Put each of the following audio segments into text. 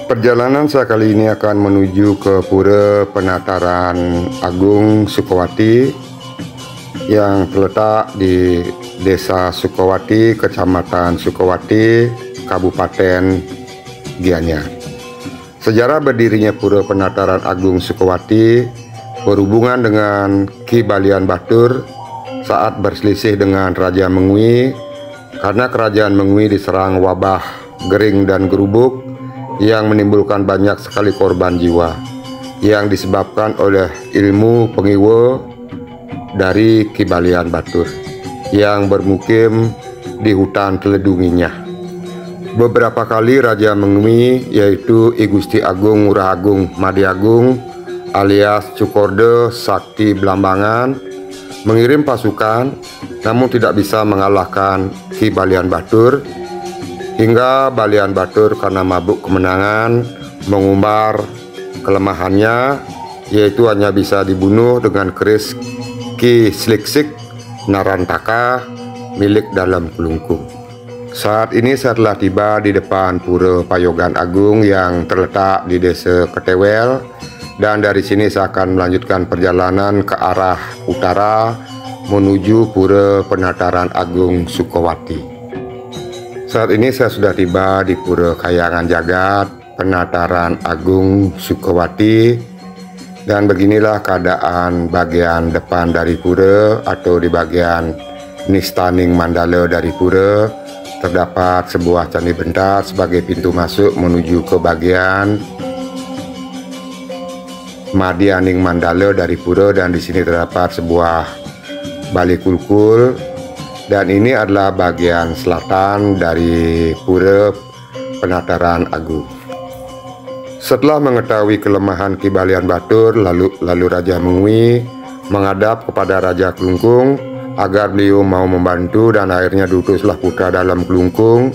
Perjalanan saya kali ini akan menuju ke Pura Penataran Agung Sukowati yang terletak di Desa Sukowati, Kecamatan Sukowati, Kabupaten Gianyar. Sejarah berdirinya Pura Penataran Agung Sukowati berhubungan dengan Ki Balian Batur saat berselisih dengan Raja Mengwi karena kerajaan Mengwi diserang wabah gering dan gerubuk yang menimbulkan banyak sekali korban jiwa yang disebabkan oleh ilmu pengiwa dari Ki Balian Batur yang bermukim di hutan teledunginya. Beberapa kali Raja Mengwi yaitu I Gusti Agung Ngurah Agung Madi Agung alias Cukorde Sakti Blambangan mengirim pasukan namun tidak bisa mengalahkan Ki Balian Batur, hingga Balian Batur karena mabuk kemenangan mengumbar kelemahannya, yaitu hanya bisa dibunuh dengan keris Ki Sliksik Narantaka milik dalam kelungkung. Saat ini saya telah tiba di depan Pura Payogan Agung yang terletak di Desa Ketewel, dan dari sini saya akan melanjutkan perjalanan ke arah utara menuju Pura Penataran Agung Sukowati. Saat ini saya sudah tiba di Pura Kahyangan Jagat Penataran Agung Sukowati, dan beginilah keadaan bagian depan dari pura atau di bagian Nistaning Mandala dari pura. Terdapat sebuah candi bentar sebagai pintu masuk menuju ke bagian Madianing Mandala dari pura, dan di sini terdapat sebuah Bali Kulkul. Dan ini adalah bagian selatan dari Pura Penataran Agung. Setelah mengetahui kelemahan Ki Balian Batur, lalu Raja Mengwi menghadap kepada Raja Kelungkung agar beliau mau membantu, dan akhirnya diutuslah putra dalam Kelungkung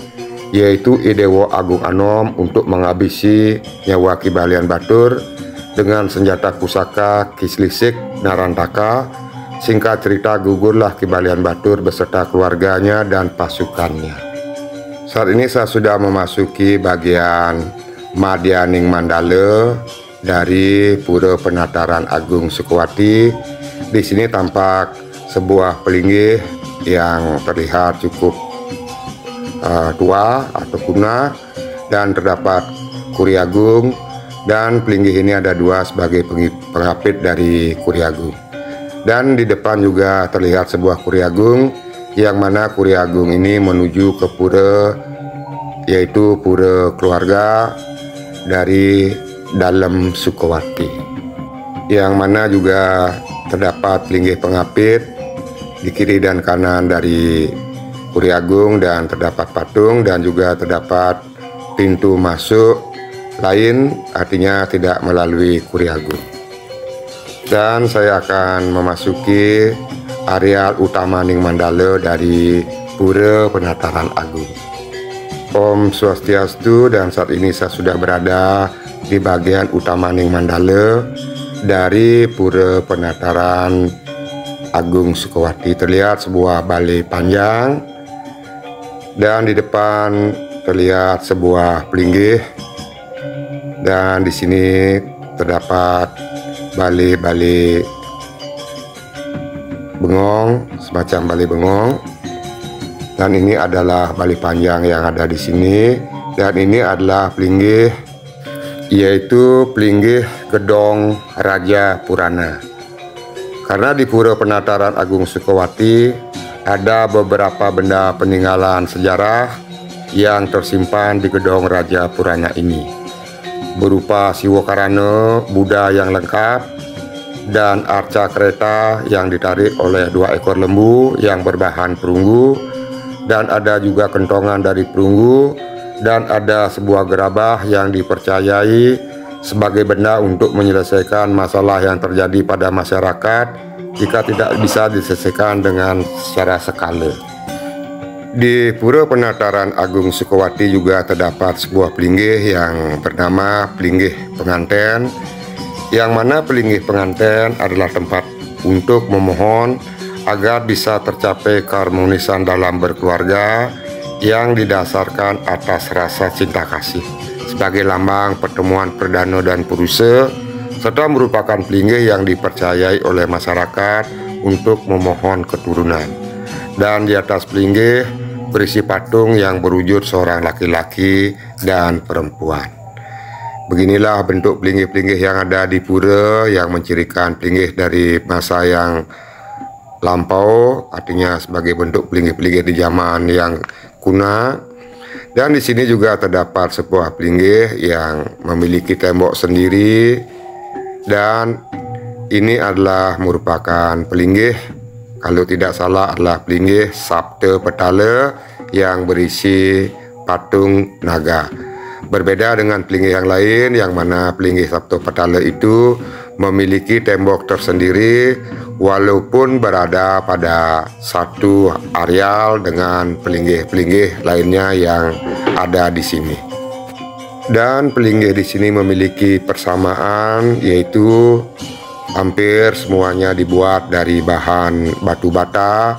yaitu I Dewa Agung Anom untuk menghabisi nyawa Ki Balian Batur dengan senjata pusaka Ki Sliksik Narantaka. Singkat cerita, gugurlah Ki Balian Batur beserta keluarganya dan pasukannya. Saat ini saya sudah memasuki bagian Madianing Mandala dari Pura Penataran Agung Sukowati. Di sini tampak sebuah pelinggih yang terlihat cukup tua atau kuno, dan terdapat Kuri Agung, dan pelinggih ini ada dua sebagai pengapit dari Kuri Agung. Dan di depan juga terlihat sebuah Kuri Agung, yang mana Kuri Agung ini menuju ke pura, yaitu pura keluarga dari dalam Sukowati, yang mana juga terdapat linggih pengapit di kiri dan kanan dari Kuri Agung, dan terdapat patung, dan juga terdapat pintu masuk lain, artinya tidak melalui Kuri Agung. Dan saya akan memasuki areal utama Ning Mandala dari Pura Penataran Agung. Om Swastiastu, dan saat ini saya sudah berada di bagian utama Ning Mandala dari Pura Penataran Agung Sukowati. Terlihat sebuah balai panjang, dan di depan terlihat sebuah pelinggih, dan di sini terdapat balai bengong, semacam balai bengong, dan ini adalah balai panjang yang ada di sini. Dan ini adalah pelinggih, yaitu pelinggih Gedong Raja Purana. Karena di Pura Penataran Agung Sukowati ada beberapa benda peninggalan sejarah yang tersimpan di Gedong Raja Purana ini, berupa Siwokarana Buddha yang lengkap, dan arca kereta yang ditarik oleh 2 ekor lembu yang berbahan perunggu, dan ada juga kentongan dari perunggu, dan ada sebuah gerabah yang dipercayai sebagai benda untuk menyelesaikan masalah yang terjadi pada masyarakat jika tidak bisa diselesaikan dengan secara sekala. Di Pura Penataran Agung Sukowati juga terdapat sebuah pelinggih yang bernama pelinggih penganten, yang mana pelinggih penganten adalah tempat untuk memohon agar bisa tercapai keharmonisan dalam berkeluarga yang didasarkan atas rasa cinta kasih. sebagai lambang pertemuan perdana dan perusa, serta merupakan pelinggih yang dipercayai oleh masyarakat untuk memohon keturunan. Dan di atas pelinggih berisi patung yang berwujud seorang laki-laki dan perempuan. Beginilah bentuk pelinggih-pelinggih yang ada di pura yang mencirikan pelinggih dari masa yang lampau, artinya sebagai bentuk pelinggih-pelinggih di zaman yang kuno. Dan di sini juga terdapat sebuah pelinggih yang memiliki tembok sendiri, dan ini adalah merupakan pelinggih, kalau tidak salah adalah pelinggih Sabta Petala yang berisi patung naga. Berbeda dengan pelinggih yang lain, yang mana pelinggih Sabta Petala itu memiliki tembok tersendiri walaupun berada pada satu areal dengan pelinggih-pelinggih lainnya yang ada di sini. Dan pelinggih di sini memiliki persamaan, yaitu hampir semuanya dibuat dari bahan batu bata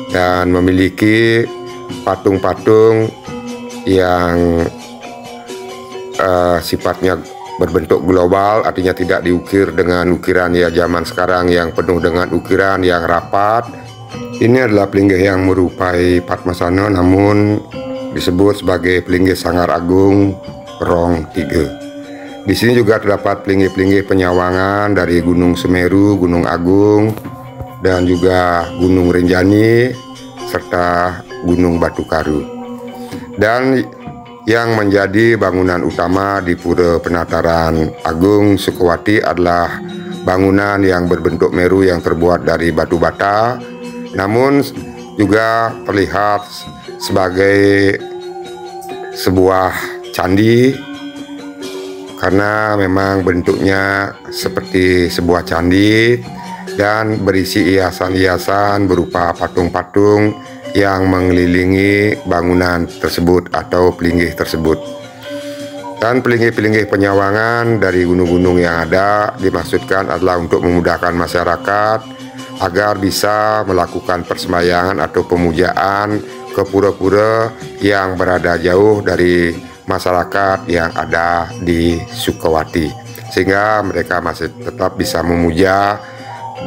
dan memiliki patung-patung yang sifatnya berbentuk global, artinya tidak diukir dengan ukiran ya zaman sekarang yang penuh dengan ukiran yang rapat. Ini adalah pelinggih yang merupai Padmasana, namun disebut sebagai pelinggih Sanggar Agung Rong 3. Di sini juga terdapat pelinggih-pelinggih penyawangan dari Gunung Semeru, Gunung Agung, dan juga Gunung Rinjani serta Gunung Batu Karu. Dan yang menjadi bangunan utama di Pura Penataran Agung Sukowati adalah bangunan yang berbentuk meru yang terbuat dari batu bata, namun juga terlihat sebagai sebuah candi karena memang bentuknya seperti sebuah candi dan berisi hiasan-hiasan berupa patung-patung yang mengelilingi bangunan tersebut atau pelinggih tersebut. Dan pelinggih-pelinggih penyawangan dari gunung-gunung yang ada dimaksudkan adalah untuk memudahkan masyarakat agar bisa melakukan persembayangan atau pemujaan ke pura-pura yang berada jauh dari masyarakat yang ada di Sukowati, sehingga mereka masih tetap bisa memuja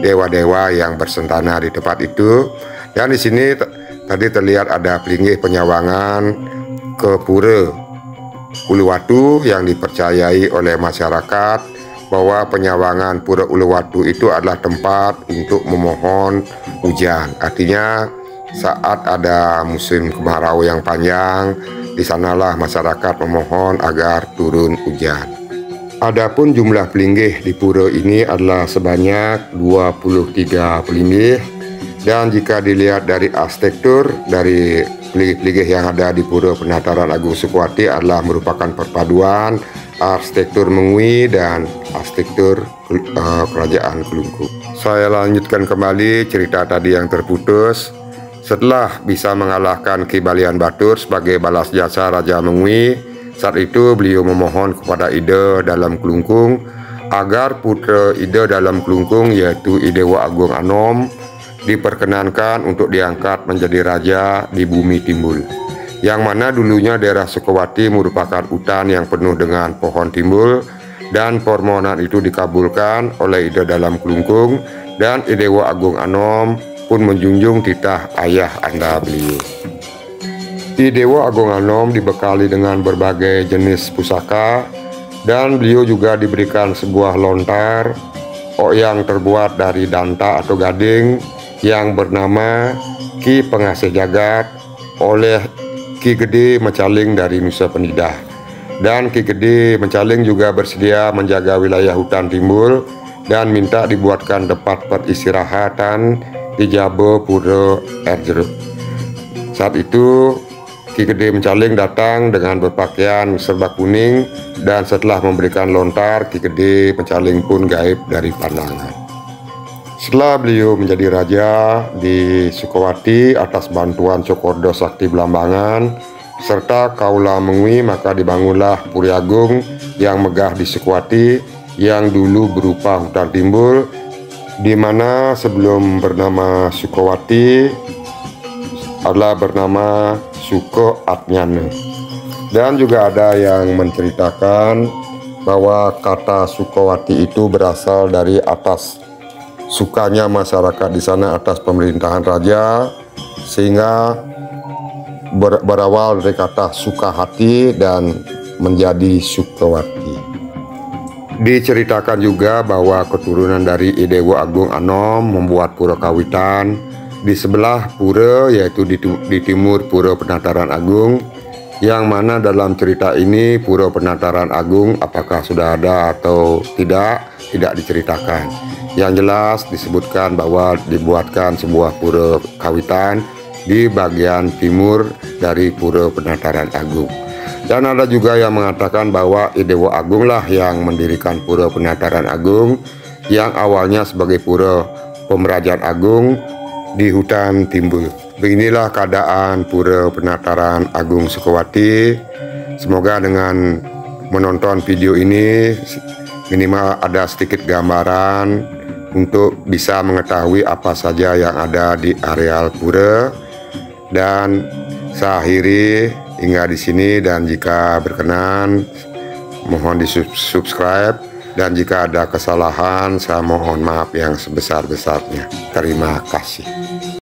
dewa-dewa yang bersentana di tempat itu. Dan di sini tadi terlihat ada pelinggih penyawangan ke Pura Uluwatu yang dipercayai oleh masyarakat bahwa penyawangan Pura Uluwatu itu adalah tempat untuk memohon hujan. Artinya saat ada musim kemarau yang panjang, di sanalah masyarakat memohon agar turun hujan. Adapun jumlah pelinggih di pura ini adalah sebanyak 23 pelinggih. Dan jika dilihat dari arsitektur dari pelinggih-pelinggih yang ada di Pura Penataran Agung Sukowati adalah merupakan perpaduan arsitektur Mengwi dan arsitektur Kerajaan Kelungkung. Saya lanjutkan kembali cerita tadi yang terputus. Setelah bisa mengalahkan Ki Balian Batur sebagai balas jasa Raja Mengwi, saat itu beliau memohon kepada Ida Dalam Kelungkung agar putra Ida Dalam Kelungkung yaitu Idewa Agung Anom diperkenankan untuk diangkat menjadi raja di Bumi Timbul, yang mana dulunya daerah Sukowati merupakan hutan yang penuh dengan pohon timbul, dan permohonan itu dikabulkan oleh Ida Dalam Kelungkung, dan Idewa Agung Anom pun menjunjung titah ayah anda beliau. Idewa Agung Anom dibekali dengan berbagai jenis pusaka, dan beliau juga diberikan sebuah lontar yang terbuat dari danta atau gading yang bernama Ki Pengasih Jagat oleh Ki Gede Mecaling dari Nusa Penida. Dan Ki Gede Mecaling juga bersedia menjaga wilayah hutan timbul dan minta dibuatkan tempat peristirahatan di Jaba Pura Erjeruk. Saat itu Ki Gede Mecaling datang dengan berpakaian serba kuning, dan setelah memberikan lontar, Ki Gede Mecaling pun gaib dari pandangan. Setelah beliau menjadi raja di Sukowati atas bantuan Cokordo Sakti Belambangan serta Kaula Mengwi, maka dibangunlah Puri Agung yang megah di Sukowati yang dulu berupa hutan timbul, di mana sebelum bernama Sukowati adalah bernama Suko Atnyana. Dan juga ada yang menceritakan bahwa kata Sukowati itu berasal dari atas sukanya masyarakat di sana atas pemerintahan raja, sehingga berawal dari kata suka hati dan menjadi Sukowati. Diceritakan juga bahwa keturunan dari Idewo Agung Anom membuat pura Kawitan di sebelah pura, yaitu di timur Pura Penataran Agung, yang mana dalam cerita ini Pura Penataran Agung apakah sudah ada atau tidak diceritakan. Yang jelas disebutkan bahwa dibuatkan sebuah pura Kawitan di bagian timur dari Pura Penataran Agung. Dan ada juga yang mengatakan bahwa Idewo Agung lah yang mendirikan Pura Penataran Agung, yang awalnya sebagai Pura Pemerajaan Agung di hutan timbul. Beginilah keadaan Pura Penataran Agung Sukowati. Semoga dengan menonton video ini minimal ada sedikit gambaran untuk bisa mengetahui apa saja yang ada di areal pura. Dan saya akhiri hingga di sini, dan jika berkenan mohon di subscribe, dan jika ada kesalahan saya mohon maaf yang sebesar-besarnya. Terima kasih.